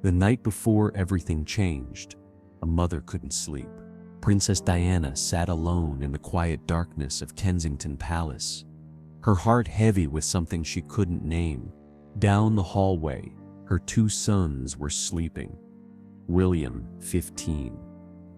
The night before everything changed, a mother couldn't sleep. Princess Diana sat alone in the quiet darkness of Kensington Palace, her heart heavy with something she couldn't name. Down the hallway, her two sons were sleeping. William, 15,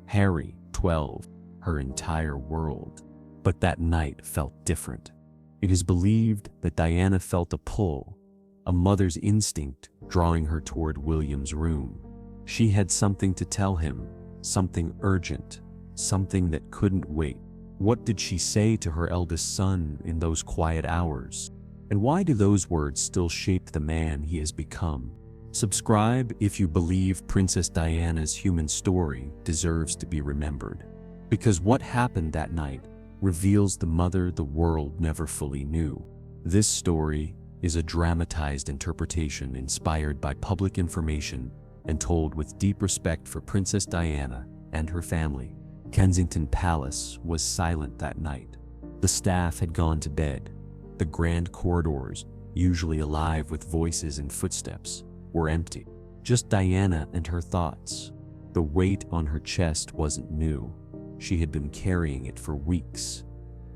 Harry, 12, her entire world. But that night felt different. It is believed that Diana felt a pull, a mother's instinct drawing her toward William's room. She had something to tell him, something urgent, something that couldn't wait. What did she say to her eldest son in those quiet hours? And why do those words still shape the man he has become? Subscribe if you believe Princess Diana's human story deserves to be remembered. Because what happened that night reveals the mother the world never fully knew. This story is a dramatized interpretation inspired by public information and told with deep respect for Princess Diana and her family. Kensington Palace was silent that night. The staff had gone to bed. The grand corridors, usually alive with voices and footsteps, were empty. Just Diana and her thoughts. The weight on her chest wasn't new. She had been carrying it for weeks,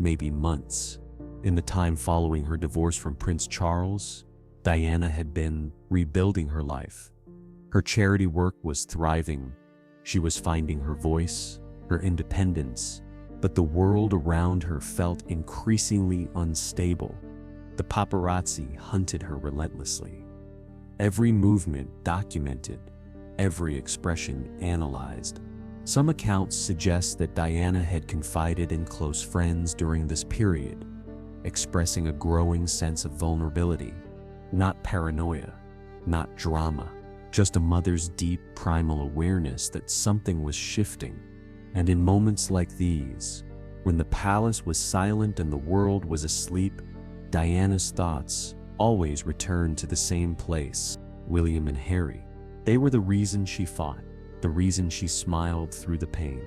maybe months. In the time following her divorce from Prince Charles, Diana had been rebuilding her life. Her charity work was thriving. She was finding her voice, her independence, but the world around her felt increasingly unstable. The paparazzi hunted her relentlessly. Every movement documented, every expression analyzed. Some accounts suggest that Diana had confided in close friends during this period, expressing a growing sense of vulnerability. Not paranoia, not drama, just a mother's deep primal awareness that something was shifting. And in moments like these, when the palace was silent and the world was asleep, Diana's thoughts always returned to the same place: William and Harry. They were the reason she fought, the reason she smiled through the pain,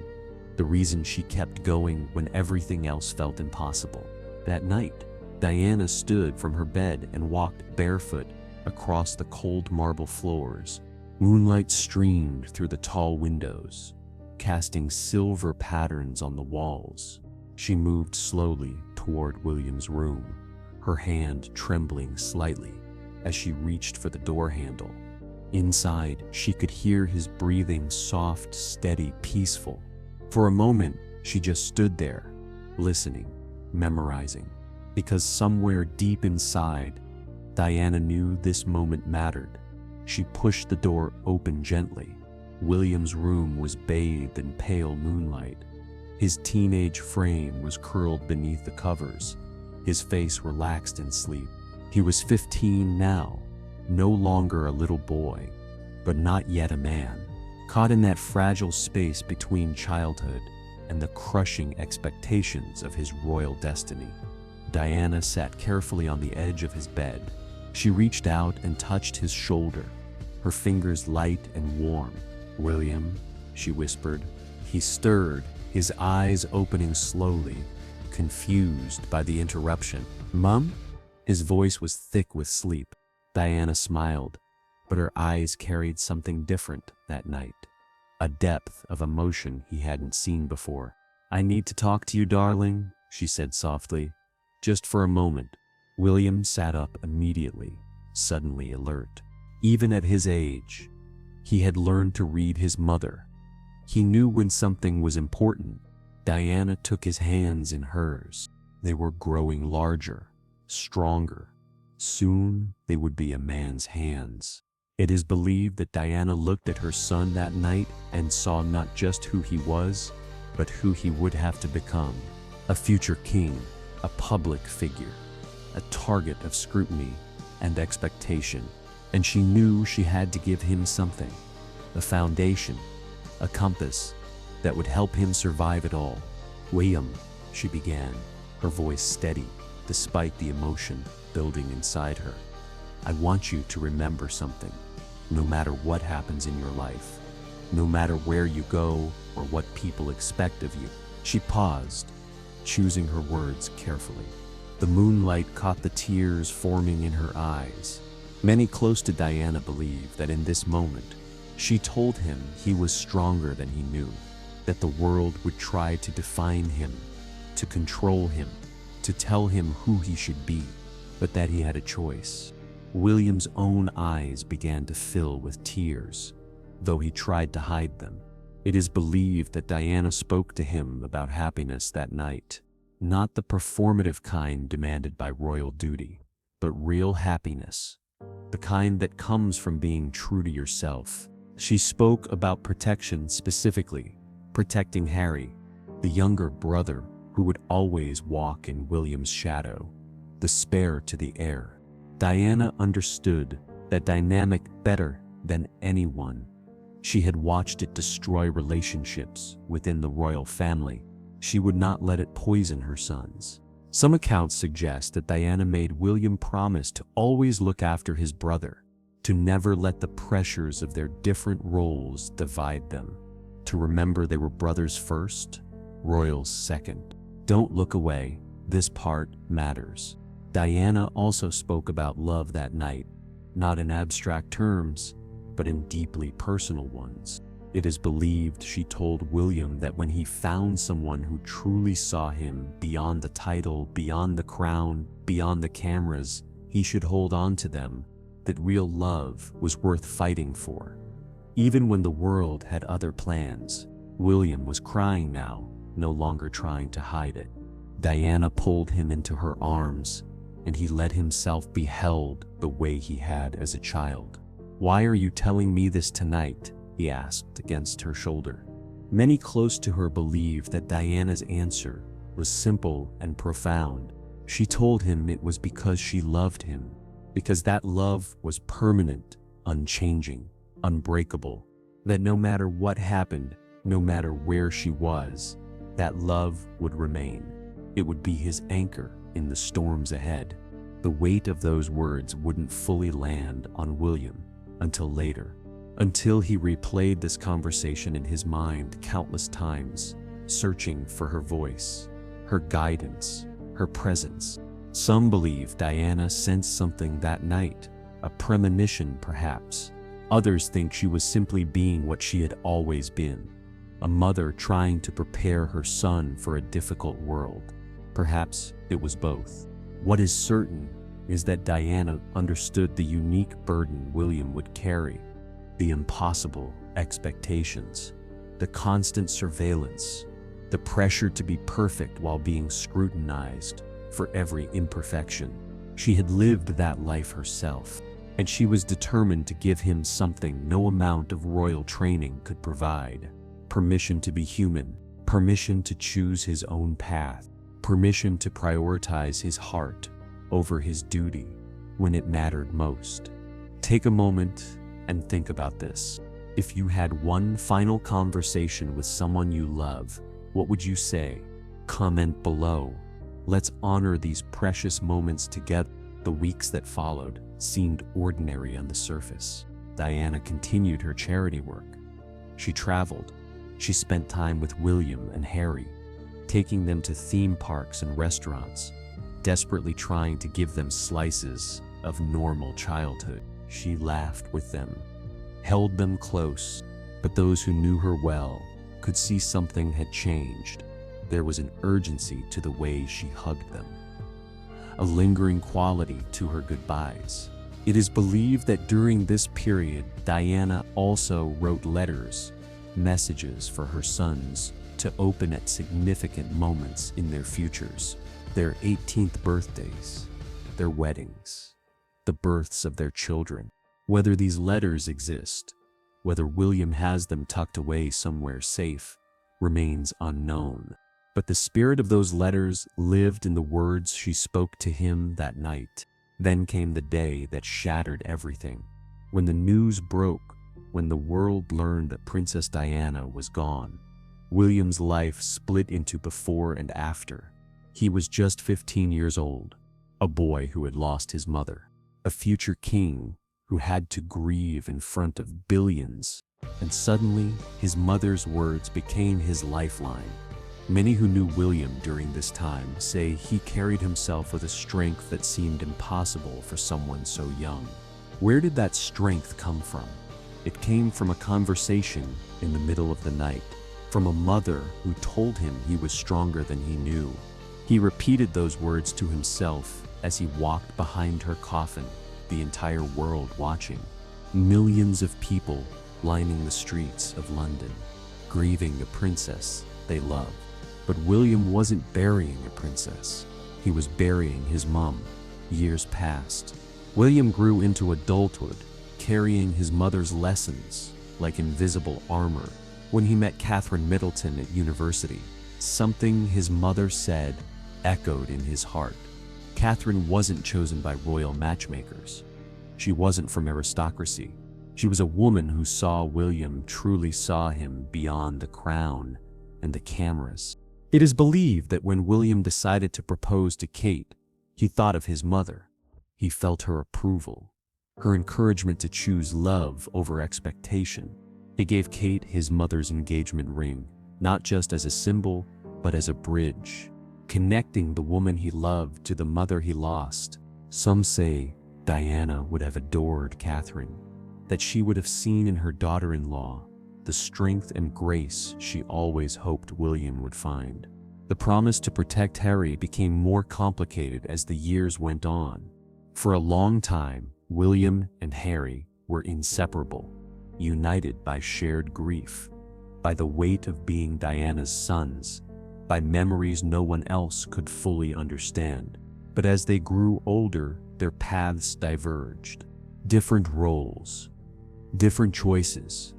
the reason she kept going when everything else felt impossible. That night, Diana stood from her bed and walked barefoot across the cold marble floors. Moonlight streamed through the tall windows, casting silver patterns on the walls. She moved slowly toward William's room, her hand trembling slightly as she reached for the door handle. Inside, she could hear his breathing, soft, steady, peaceful. For a moment, she just stood there, listening, memorizing, because somewhere deep inside, Diana knew this moment mattered. She pushed the door open gently. William's room was bathed in pale moonlight. His teenage frame was curled beneath the covers, his face relaxed in sleep. He was 15 now, no longer a little boy, but not yet a man, caught in that fragile space between childhood and the crushing expectations of his royal destiny. Diana sat carefully on the edge of his bed. She reached out and touched his shoulder, her fingers light and warm. "William," she whispered. He stirred, his eyes opening slowly, confused by the interruption. "Mum?" His voice was thick with sleep. Diana smiled, but her eyes carried something different that night, a depth of emotion he hadn't seen before. "I need to talk to you, darling," she said softly. "Just for a moment." William sat up immediately, suddenly alert. Even at his age, he had learned to read his mother. He knew when something was important. Diana took his hands in hers. They were growing larger, stronger. Soon they would be a man's hands. It is believed that Diana looked at her son that night and saw not just who he was, but who he would have to become. A future king, a public figure, a target of scrutiny and expectation. And she knew she had to give him something, a foundation, a compass that would help him survive it all. "William," she began, her voice steady despite the emotion building inside her. "I want you to remember something. No matter what happens in your life, no matter where you go or what people expect of you." She paused, choosing her words carefully. The moonlight caught the tears forming in her eyes. Many close to Diana believe that in this moment, She told him he was stronger than he knew, that the world would try to define him, to control him, to tell him who he should be, but that he had a choice. William's own eyes began to fill with tears, though he tried to hide them. It is believed that Diana spoke to him about happiness that night, not the performative kind demanded by royal duty, but real happiness, the kind that comes from being true to yourself. She spoke about protection, specifically protecting Harry, the younger brother who would always walk in William's shadow, the spare to the heir. Diana understood that dynamic better than anyone. She had watched it destroy relationships within the royal family. She would not let it poison her sons. Some accounts suggest that Diana made William promise to always look after his brother, to never let the pressures of their different roles divide them, to remember they were brothers first, royals second. Don't look away, this part matters. Diana also spoke about love that night, not in abstract terms, but in deeply personal ones. It is believed she told William that when he found someone who truly saw him beyond the title, beyond the crown, beyond the cameras, he should hold on to them, that real love was worth fighting for. Even when the world had other plans, William was crying now, no longer trying to hide it. Diana pulled him into her arms, and he let himself be held the way he had as a child. "Why are you telling me this tonight?" he asked against her shoulder. Many close to her believed that Diana's answer was simple and profound. She told him it was because she loved him, because that love was permanent, unchanging, unbreakable, that no matter what happened, no matter where she was, that love would remain. It would be his anchor in the storms ahead. The weight of those words wouldn't fully land on William until later, until he replayed this conversation in his mind countless times, searching for her voice, her guidance, her presence. Some believe Diana sensed something that night, a premonition perhaps. Others think she was simply being what she had always been, a mother trying to prepare her son for a difficult world. Perhaps it was both. What is certain is that Diana understood the unique burden William would carry, the impossible expectations, the constant surveillance, the pressure to be perfect while being scrutinized for every imperfection. She had lived that life herself, and she was determined to give him something no amount of royal training could provide: permission to be human, permission to choose his own path, permission to prioritize his heart over his duty when it mattered most. Take a moment and think about this. If you had one final conversation with someone you love, what would you say? Comment below. Let's honor these precious moments together. The weeks that followed seemed ordinary on the surface. Diana continued her charity work. She traveled. She spent time with William and Harry, taking them to theme parks and restaurants, desperately trying to give them slices of normal childhood. She laughed with them, held them close, but those who knew her well could see something had changed. There was an urgency to the way she hugged them, a lingering quality to her goodbyes. It is believed that during this period, Diana also wrote letters, messages for her sons to open at significant moments in their futures, their 18th birthdays, their weddings, the births of their children. Whether these letters exist, whether William has them tucked away somewhere safe, remains unknown. But the spirit of those letters lived in the words she spoke to him that night. Then came the day that shattered everything. When the news broke, when the world learned that Princess Diana was gone, William's life split into before and after. He was just 15 years old, a boy who had lost his mother, a future king who had to grieve in front of billions, and suddenly his mother's words became his lifeline. Many who knew William during this time say he carried himself with a strength that seemed impossible for someone so young. Where did that strength come from? It came from a conversation in the middle of the night, from a mother who told him he was stronger than he knew. He repeated those words to himself as he walked behind her coffin, the entire world watching. Millions of people lining the streets of London, grieving the princess they loved. But William wasn't burying a princess. He was burying his mom. Years passed. William grew into adulthood, carrying his mother's lessons like invisible armor. When he met Catherine Middleton at university, something his mother said echoed in his heart. Catherine wasn't chosen by royal matchmakers. She wasn't from aristocracy. She was a woman who saw William, truly saw him beyond the crown and the cameras. It is believed that when William decided to propose to Kate, he thought of his mother. He felt her approval, her encouragement to choose love over expectation. He gave Kate his mother's engagement ring, not just as a symbol, but as a bridge, connecting the woman he loved to the mother he lost. Some say Diana would have adored Catherine, that she would have seen in her daughter-in-law the strength and grace she always hoped William would find. The promise to protect Harry became more complicated as the years went on. For a long time, William and Harry were inseparable, united by shared grief, by the weight of being Diana's sons, by memories no one else could fully understand. But as they grew older, their paths diverged. Different roles, different choices,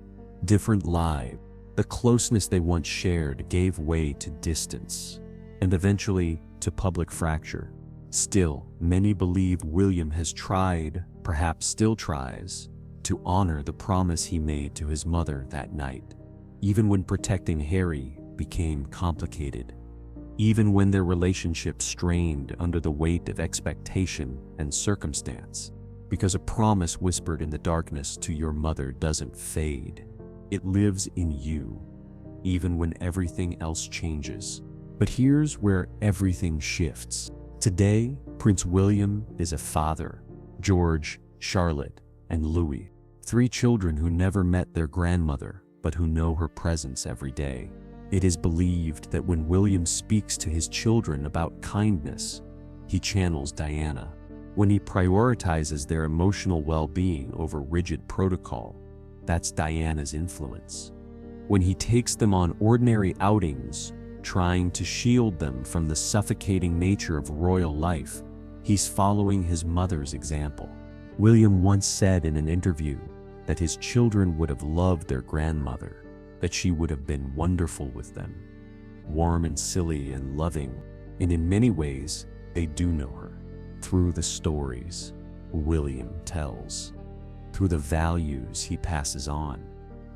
different lives. The closeness they once shared gave way to distance, and eventually to public fracture. Still, many believe William has tried, perhaps still tries, to honor the promise he made to his mother that night. Even when protecting Harry became complicated, even when their relationship strained under the weight of expectation and circumstance, because a promise whispered in the darkness to your mother doesn't fade. It lives in you, even when everything else changes. But here's where everything shifts. Today, Prince William is a father. George, Charlotte, and Louis, 3 children who never met their grandmother, but who know her presence every day. It is believed that when William speaks to his children about kindness, he channels Diana. When he prioritizes their emotional well-being over rigid protocol, that's Diana's influence. When he takes them on ordinary outings, trying to shield them from the suffocating nature of royal life, he's following his mother's example. William once said in an interview that his children would have loved their grandmother, that she would have been wonderful with them, warm and silly and loving, and in many ways, they do know her. Through the stories William tells, through the values he passes on,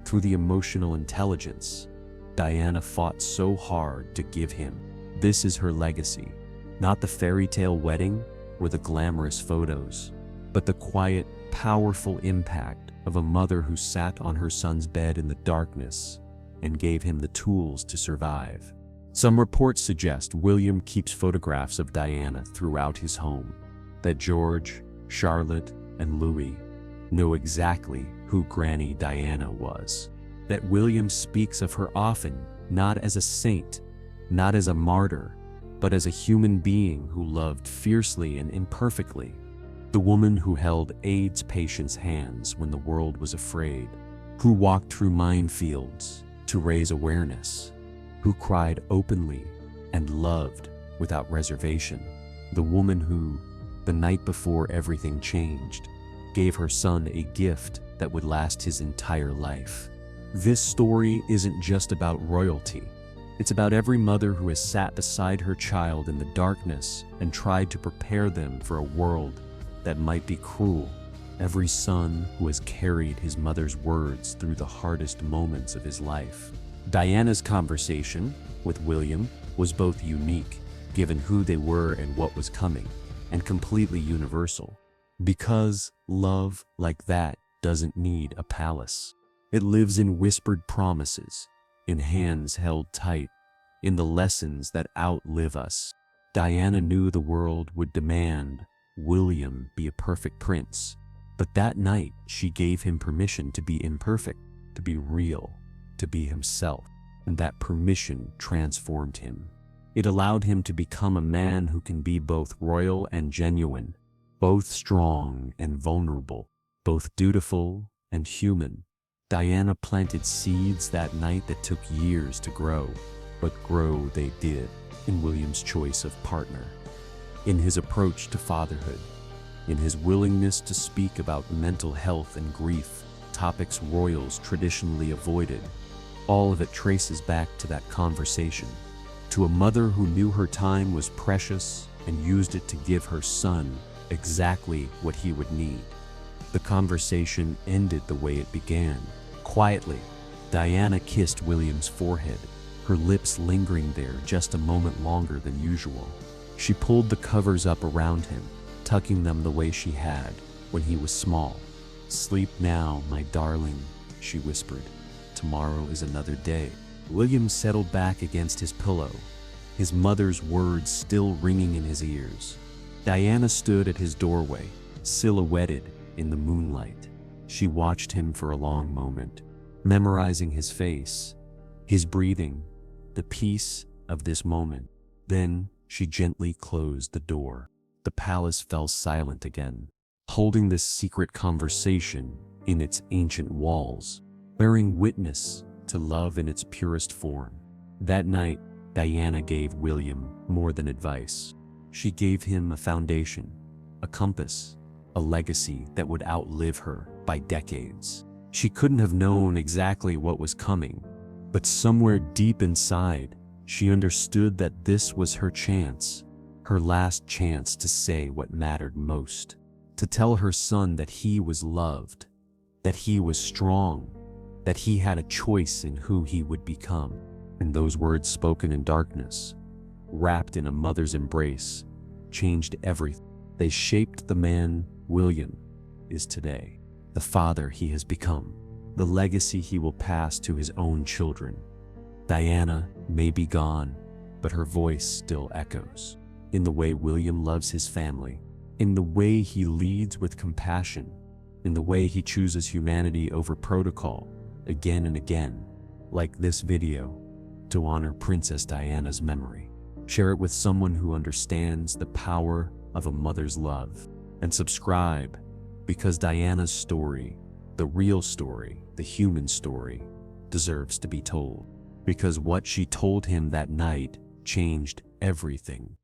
through the emotional intelligence Diana fought so hard to give him. This is her legacy, not the fairy tale wedding or the glamorous photos, but the quiet, powerful impact of a mother who sat on her son's bed in the darkness and gave him the tools to survive. Some reports suggest William keeps photographs of Diana throughout his home, that George, Charlotte, and Louis know exactly who Granny Diana was, that William speaks of her often, not as a saint, not as a martyr, but as a human being who loved fiercely and imperfectly, the woman who held AIDS patients' hands when the world was afraid, who walked through minefields to raise awareness, who cried openly and loved without reservation, the woman who, the night before everything changed, gave her son a gift that would last his entire life. This story isn't just about royalty. It's about every mother who has sat beside her child in the darkness and tried to prepare them for a world that might be cruel. Every son who has carried his mother's words through the hardest moments of his life. Diana's conversation with William was both unique, given who they were and what was coming, and completely universal. Because love like that doesn't need a palace. It lives in whispered promises, in hands held tight, in the lessons that outlive us. Diana knew the world would demand William be a perfect prince, But that night, she gave him permission to be imperfect, to be real, to be himself. And that permission transformed him. It allowed him to become a man who can be both royal and genuine, both strong and vulnerable, both dutiful and human. Diana planted seeds that night that took years to grow, but grow they did in William's choice of partner, in his approach to fatherhood, in his willingness to speak about mental health and grief, topics royals traditionally avoided. All of it traces back to that conversation, to a mother who knew her time was precious and used it to give her son exactly what he would need. The conversation ended the way it began. Quietly, Diana kissed William's forehead, her lips lingering there just a moment longer than usual. She pulled the covers up around him, tucking them the way she had when he was small. "Sleep now, my darling," she whispered. "Tomorrow is another day." William settled back against his pillow, his mother's words still ringing in his ears. Diana stood at his doorway, silhouetted in the moonlight. She watched him for a long moment, memorizing his face, his breathing, the peace of this moment. Then she gently closed the door. The palace fell silent again, holding this secret conversation in its ancient walls, bearing witness to love in its purest form. That night, Diana gave William more than advice. She gave him a foundation, a compass, a legacy that would outlive her by decades. She couldn't have known exactly what was coming, but somewhere deep inside, she understood that this was her chance, her last chance to say what mattered most, to tell her son that he was loved, that he was strong, that he had a choice in who he would become. And those words spoken in darkness, wrapped in a mother's embrace, changed everything. They shaped the man William is today, the father he has become, the legacy he will pass to his own children. Diana may be gone, but her voice still echoes, in the way William loves his family, in the way he leads with compassion, in the way he chooses humanity over protocol again and again, like this video, to honor Princess Diana's memory. Share it with someone who understands the power of a mother's love. And subscribe, because Diana's story, the real story, the human story, deserves to be told. Because what she told him that night changed everything.